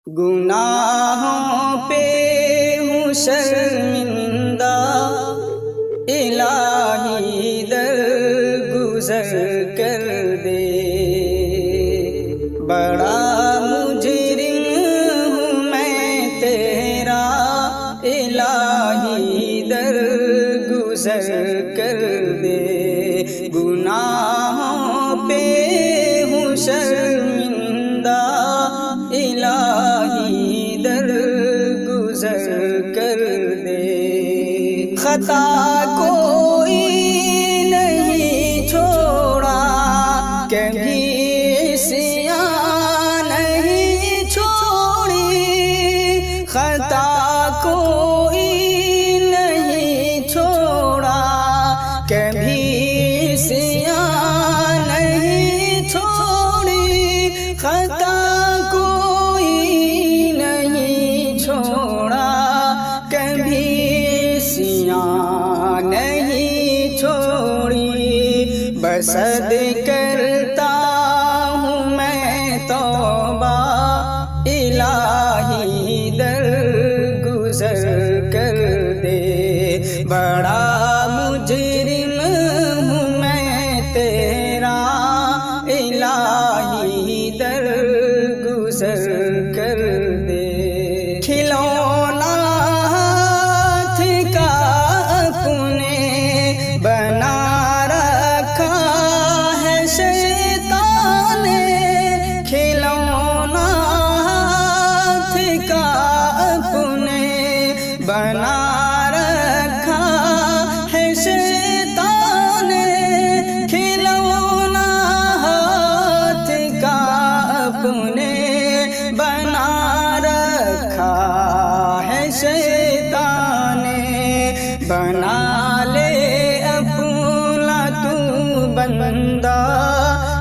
گناہوں پہ ہوں شرمندہ، الہی درگزر کر دے۔ بڑا مجرم ہوں میں تیرا، الہی درگزر کر دے۔ گناہوں پہ ہوں شرمندہ، الہی درگزر کر دے۔ خطا کوئی نہیں چھوڑا، کبھی عصیاں نہیں چھوڑی۔ خطا کوئی نہیں چھوڑا، کبھی عصیاں نہیں چھوڑی۔ خطا کوئی نہیں چھوڑا، کبھی عصیاں نہیں چھوڑی۔ بسد کرتا ہوں میں توبہ، الہی درگزر کر دے۔ بڑا مجرم ہوں میں تیرا، الہی درگزر کر دے۔ کھلونا ہاتھ کا اپنے بنا رکھا ہے شیطان نے، کھلونا ہاتھ کا اپنے بنا رکھا ہے شیطان نے، کھلونا ہاتھ کا اپنے بنا رکھا ہے شیطان نے۔ بنا لے اپنا تو بندہ،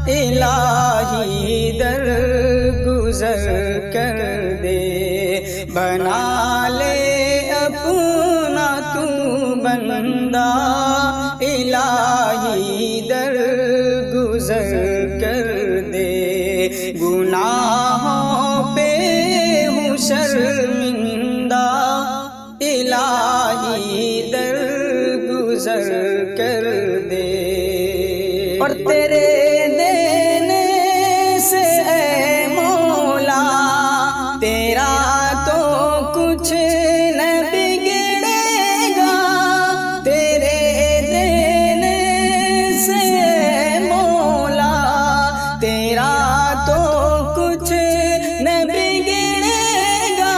الہی درگزر کر دے۔ بنا لے اپنا تو بندہ، الہی درگزر کر دے۔ گناہوں پہ ہوں شرمندہ، الہی درگزر کر دے۔ اور تیرے دینے سے اے مولا، تیرا تو کچھ نہ بگڑے گا۔ تیرے دینے سے اے مولا، تیرا تو کچھ نہ بگڑے گا۔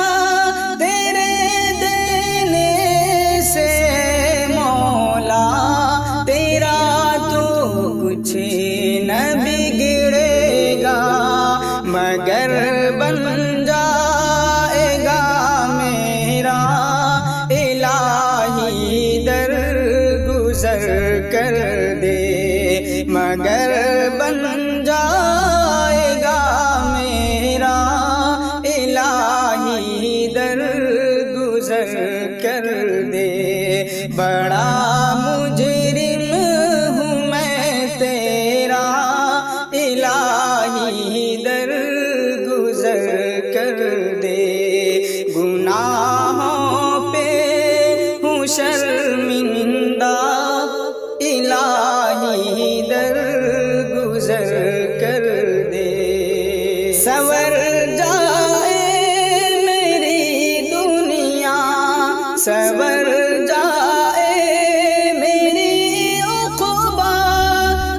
تیرے دینے سے مولا، تیرا تو کچھ نہ بگڑے گا، مگر بن جائے گا میرا، الہی درگزر کر دے۔ مگر بن جائے گا میرا، الہی درگزر کر دے۔ بڑا مجرم ہوں میں تیرا، الہی درگزر کر دے۔ گناہوں پہ ہوں شرمندہ، الہی درگزر کر دے۔ سنور جائے میری دنیا، سنور جائے میری عقبہ،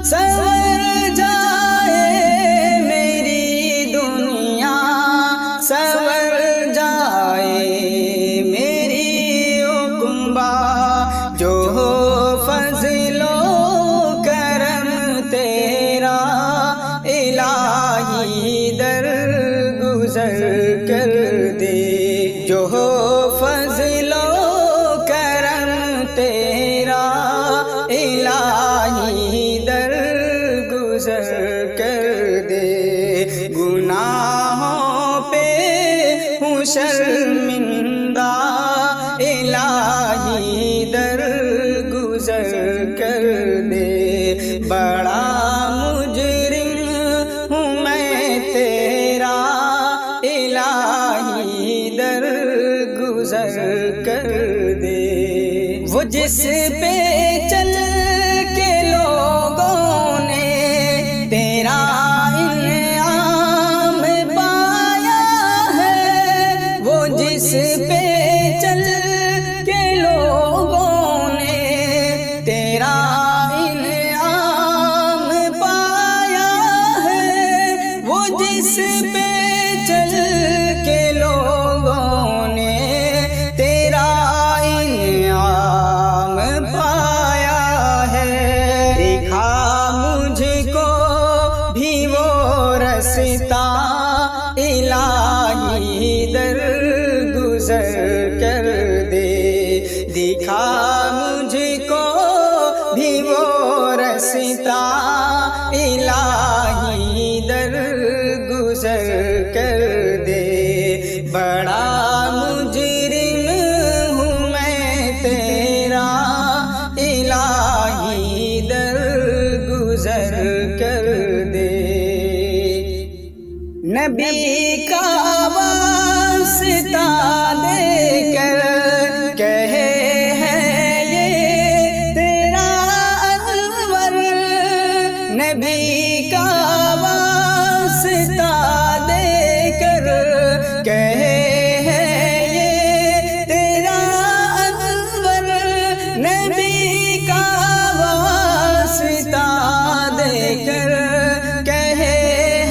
سنور جائے میری دنیا، سنور جائے میری عقبہ۔ جو ہو فضل و کرم تیرا، الہی درگزر کر دے۔ جو ہو فضل و کرم تیرا، الہی درگزر کر دے۔ گناہوں پہ ہوں شرمندہ، الہی درگزر کر دے۔ بڑا مجرم ہوں میں تیرا الہی درگزر کر دے۔ وہ جس پہ چل کے لوگوں نے تیرا انعام پایا ہے، وہ جس پہ چل کے لوگوں نے تیرا انعام پایا ہے، وہ جس پہ چل کے لوگوں نے تیرا انعام پایا ہے۔ دکھا مجھ کو بھی وہ رستہ الہی درگزر کر دے، دکھا مجھ کو بھی وہ رستہ الہی درگزر کر دے۔ بڑا مجرم ہوں میں تیرا الہی درگزر کر دے۔ نبی کا واسطہ دے کر کہے ہے یہ تیرا انور، نبی کا واسطہ دے کر کہے ہے یہ تیرا انور، نبی کا واسطہ دے کر کہے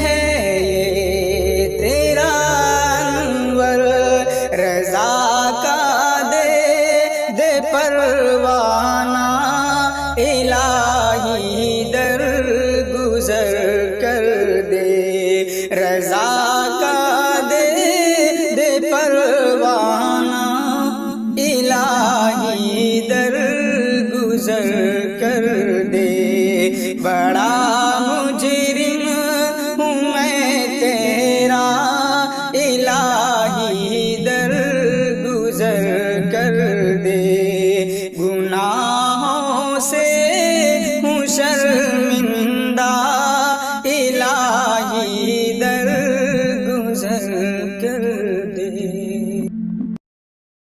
ہے یہ تیرا انور۔ رضا کا دے دے پروانہ الہی درگزر کر دے، رضا کا دے دے پروانہ الہی درگزر